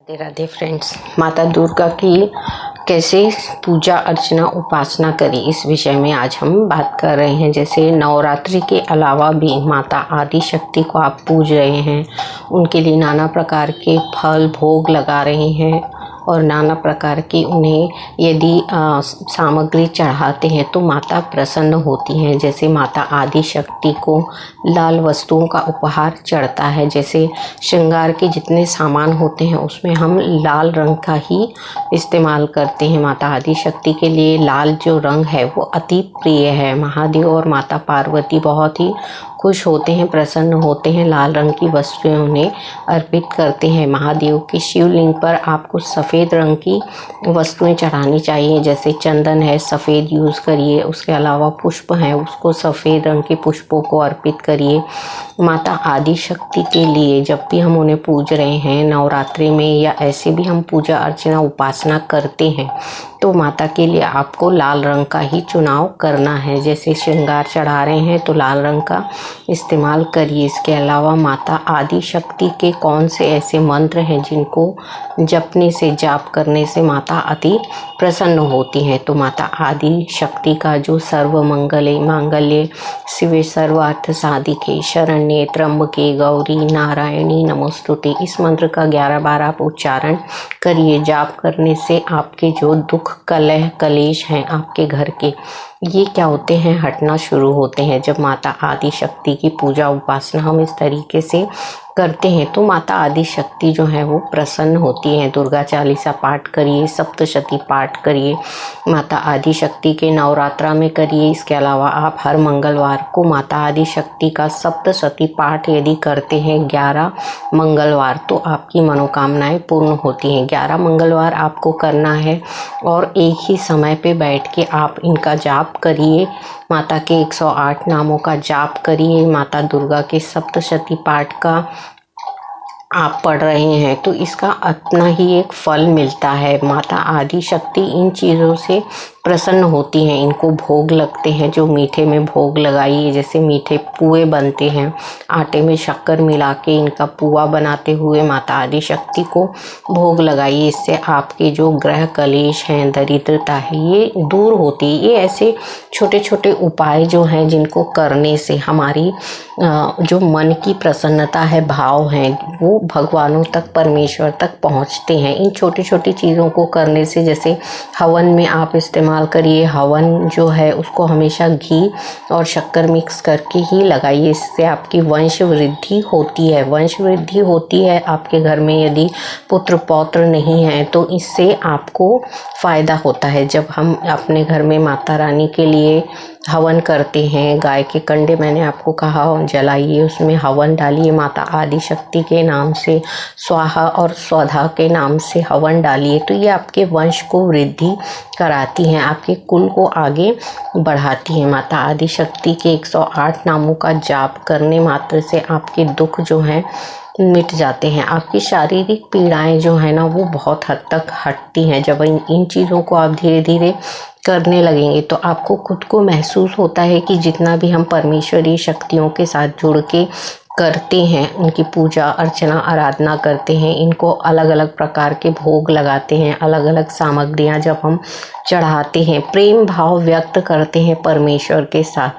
Radhe Radhe friends. माता दुर्गा की कैसे पूजा अर्चना उपासना करें, इस विषय में आज हम बात कर रहे हैं। जैसे नवरात्रि के अलावा भी माता आदि शक्ति को आप पूज रहे हैं, उनके लिए नाना प्रकार के फल भोग लगा रहे हैं और नाना प्रकार की उन्हें यदि सामग्री चढ़ाते हैं तो माता प्रसन्न होती हैं। जैसे माता आदि शक्ति को लाल वस्तुओं का उपहार चढ़ता है। जैसे श्रृंगार के जितने सामान होते हैं उसमें हम लाल रंग का ही इस्तेमाल करते हैं। माता आदि शक्ति के लिए लाल जो रंग है वो अति प्रिय है। महादेव और माता पार्वती बहुत ही खुश होते हैं, प्रसन्न होते हैं। लाल रंग की वस्तुएं उन्हें अर्पित करते हैं। महादेव के शिवलिंग पर आपको सफ़ेद रंग की वस्तुएं चढ़ानी चाहिए। जैसे चंदन है, सफ़ेद यूज़ करिए। उसके अलावा पुष्प हैं, उसको सफ़ेद रंग के पुष्पों को अर्पित करिए। माता आदि शक्ति के लिए जब भी हम उन्हें पूज रहे हैं नवरात्रि में या ऐसे भी हम पूजा अर्चना उपासना करते हैं तो माता के लिए आपको लाल रंग का ही चुनाव करना है। जैसे श्रृंगार चढ़ा रहे हैं तो लाल रंग का इस्तेमाल करिए। इसके अलावा माता आदि शक्ति के कौन से ऐसे मंत्र हैं जिनको जपने से, जाप करने से माता अति प्रसन्न होती हैं, तो माता आदि शक्ति का जो सर्व मंगले मांगल्ये शिवे सर्वार्थ साधिके शरण्ये त्र्यंबके गौरी नारायणी नमोस्तुते, इस मंत्र का 11 बार आप उच्चारण करिए। जाप करने से आपके जो दुख कलह कलेश हैं आपके घर के, ये क्या होते हैं, हटना शुरू होते हैं। जब माता आदि शक्ति की पूजा उपासना हम इस तरीके से करते हैं तो माता आदि शक्ति जो है वो प्रसन्न होती है। दुर्गा चालीसा पाठ करिए, सप्तशती पाठ करिए, माता आदि शक्ति के नवरात्रा में करिए। इसके अलावा आप हर मंगलवार को माता आदि शक्ति का सप्तशती पाठ यदि करते हैं 11 मंगलवार तो आपकी मनोकामनाएं पूर्ण होती हैं। 11 मंगलवार आपको करना है और एक ही समय पे बैठ के आप इनका जाप करिए। माता के 108 नामों का जाप करिए। माता दुर्गा के सप्तशती पाठ का आप पढ़ रहे हैं तो इसका अपना ही एक फल मिलता है। माता आदि शक्ति इन चीज़ों से प्रसन्न होती हैं। इनको भोग लगते हैं, जो मीठे में भोग लगाइए। जैसे मीठे पुए बनते हैं, आटे में शक्कर मिला के इनका पुआ बनाते हुए माता आदि शक्ति को भोग लगाइए। इससे आपके जो ग्रह कलेश हैं, दरिद्रता है, ये दूर होती है। ये ऐसे छोटे छोटे उपाय जो हैं जिनको करने से हमारी जो मन की प्रसन्नता है, भाव हैं, वो भगवानों तक, परमेश्वर तक पहुँचते हैं। इन छोटी छोटी चीज़ों को करने से, जैसे हवन में आप इस्तेमाल करिए। हवन जो है उसको हमेशा घी और शक्कर मिक्स करके ही लगाइए। इससे आपकी वंश वृद्धि होती है। वंश वृद्धि होती है आपके घर में। यदि पुत्र पौत्र नहीं है तो इससे आपको फ़ायदा होता है। जब हम अपने घर में माता रानी के लिए हवन करते हैं, गाय के कंडे मैंने आपको कहा जलाइए, उसमें हवन डालिए। माता आदि शक्ति के नाम से स्वाहा और स्वधा के नाम से हवन डालिए तो ये आपके वंश को वृद्धि कराती हैं, आपके कुल को आगे बढ़ाती हैं। माता आदि शक्ति के 108 नामों का जाप करने मात्र से आपके दुख जो हैं मिट जाते हैं। आपकी शारीरिक पीड़ाएं जो है ना वो बहुत हद तक हटती हैं। जब इन चीज़ों को आप धीरे धीरे करने लगेंगे तो आपको खुद को महसूस होता है कि जितना भी हम परमेश्वरी शक्तियों के साथ जुड़ के करते हैं, उनकी पूजा अर्चना आराधना करते हैं, इनको अलग अलग प्रकार के भोग लगाते हैं, अलग अलग सामग्रियां जब हम चढ़ाते हैं, प्रेम भाव व्यक्त करते हैं परमेश्वर के साथ,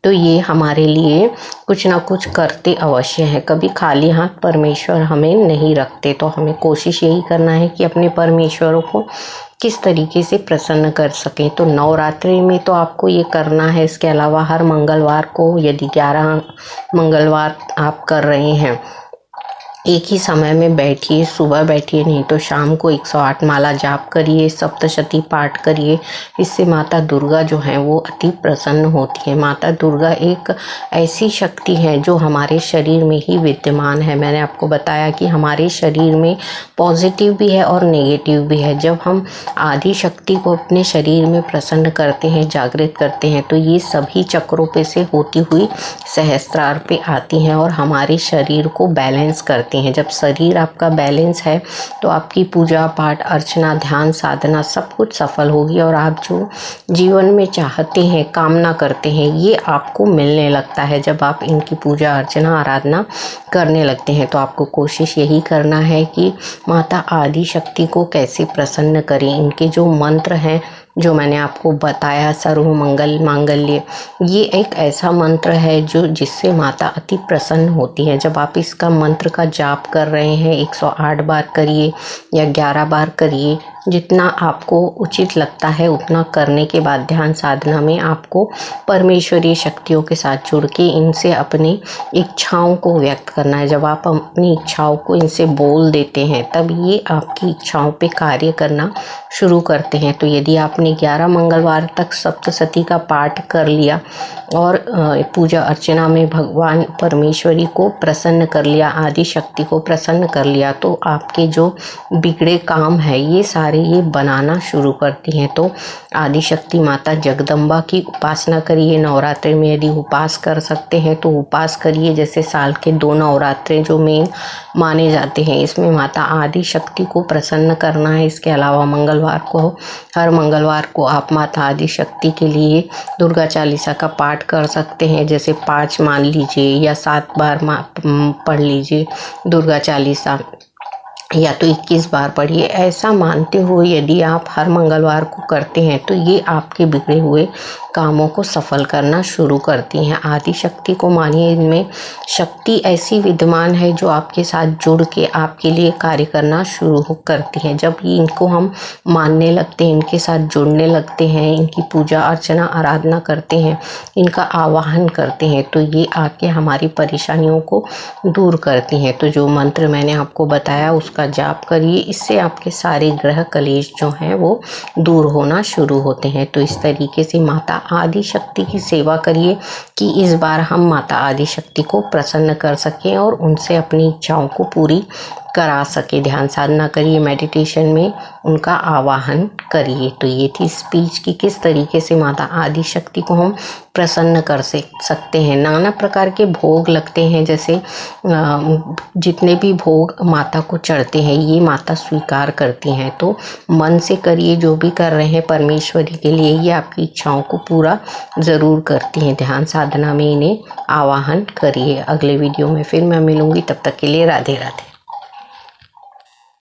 तो ये हमारे लिए कुछ ना कुछ करते अवश्य हैं। कभी खाली हाथ परमेश्वर हमें नहीं रखते। तो हमें कोशिश यही करना है कि अपने परमेश्वरों को किस तरीके से प्रसन्न कर सकें। तो नवरात्रि में तो आपको ये करना है। इसके अलावा हर मंगलवार को यदि 11 मंगलवार आप कर रहे हैं, एक ही समय में बैठिए, सुबह बैठिए, नहीं तो शाम को 108 माला जाप करिए, सप्तशती पाठ करिए। इससे माता दुर्गा जो है वो अति प्रसन्न होती है। माता दुर्गा एक ऐसी शक्ति है जो हमारे शरीर में ही विद्यमान है। मैंने आपको बताया कि हमारे शरीर में पॉजिटिव भी है और नेगेटिव भी है। जब हम आदि शक्ति को अपने शरीर में प्रसन्न करते हैं, जागृत करते हैं, तो ये सभी चक्रों पे से होती हुई सहस्त्रार पे आती हैं और हमारे शरीर को बैलेंस करती करती हैं। जब शरीर आपका बैलेंस है तो आपकी पूजा पाठ, अर्चना, ध्यान, साधना सब कुछ सफल होगी और आप जो जीवन में चाहते हैं, कामना करते हैं, ये आपको मिलने लगता है जब आप इनकी पूजा अर्चना आराधना करने लगते हैं। तो आपको कोशिश यही करना है कि माता आदि शक्ति को कैसे प्रसन्न करें। इनके जो मंत्र हैं जो मैंने आपको बताया, सर्व मंगल मांगल्य, ये एक ऐसा मंत्र है जो जिससे माता अति प्रसन्न होती है। जब आप इसका मंत्र का जाप कर रहे हैं 108 बार करिए या 11 बार करिए, जितना आपको उचित लगता है उतना करने के बाद ध्यान साधना में आपको परमेश्वरीय शक्तियों के साथ जुड़ के इनसे अपनी इच्छाओं को व्यक्त करना है। जब आप अपनी इच्छाओं को इनसे बोल देते हैं तब ये आपकी इच्छाओं पे कार्य करना शुरू करते हैं। तो यदि आपने 11 मंगलवार तक सप्तशती का पाठ कर लिया और पूजा अर्चना में भगवान परमेश्वरी को प्रसन्न कर लिया, आदि शक्ति को प्रसन्न कर लिया, तो आपके जो बिगड़े काम है ये सारे ये बनाना शुरू करती हैं। तो आदि शक्ति माता जगदम्बा की उपासना करिए। नवरात्रि में यदि उपास कर सकते हैं तो उपास करिए। जैसे साल के 2 नवरात्रे जो मेन माने जाते हैं, इसमें माता आदि शक्ति को प्रसन्न करना है। इसके अलावा हर मंगलवार को आप माता आदि शक्ति के लिए दुर्गा चालीसा का पाठ कर सकते हैं। जैसे 5 मान लीजिए या 7 बार पढ़ लीजिए दुर्गा चालीसा, या तो 21 बार पढ़िए। ऐसा मानते हुए यदि आप हर मंगलवार को करते हैं तो ये आपके बिगड़े हुए कामों को सफल करना शुरू करती हैं। आदि शक्ति को मानिए, इनमें शक्ति ऐसी विद्यमान है जो आपके साथ जुड़ के आपके लिए कार्य करना शुरू करती है। जब इनको हम मानने लगते हैं, इनके साथ जुड़ने लगते हैं, इनकी पूजा अर्चना आराधना करते हैं, इनका आवाहन करते हैं, तो ये आके हमारी परेशानियों को दूर करती हैं। तो जो मंत्र मैंने आपको बताया उसका जाप करिए। इससे आपके सारे ग्रह कलेश जो हैं वो दूर होना शुरू होते हैं। तो इस तरीके से माता आदि शक्ति की सेवा करिए कि इस बार हम माता आदि शक्ति को प्रसन्न कर सकें और उनसे अपनी इच्छाओं को पूरी करा सके। ध्यान साधना करिए, मेडिटेशन में उनका आवाहन करिए। तो ये थी स्पीच की किस तरीके से माता आदि शक्ति को हम प्रसन्न कर सकते हैं। नाना प्रकार के भोग लगते हैं, जैसे जितने भी भोग माता को चढ़ते हैं ये माता स्वीकार करती हैं। तो मन से करिए, जो भी कर रहे हैं परमेश्वरी के लिए, ये आपकी इच्छाओं को पूरा ज़रूर करती हैं। ध्यान साधना में इन्हें आवाहन करिए। अगले वीडियो में फिर मैं मिलूँगी, तब तक के लिए राधे राधे।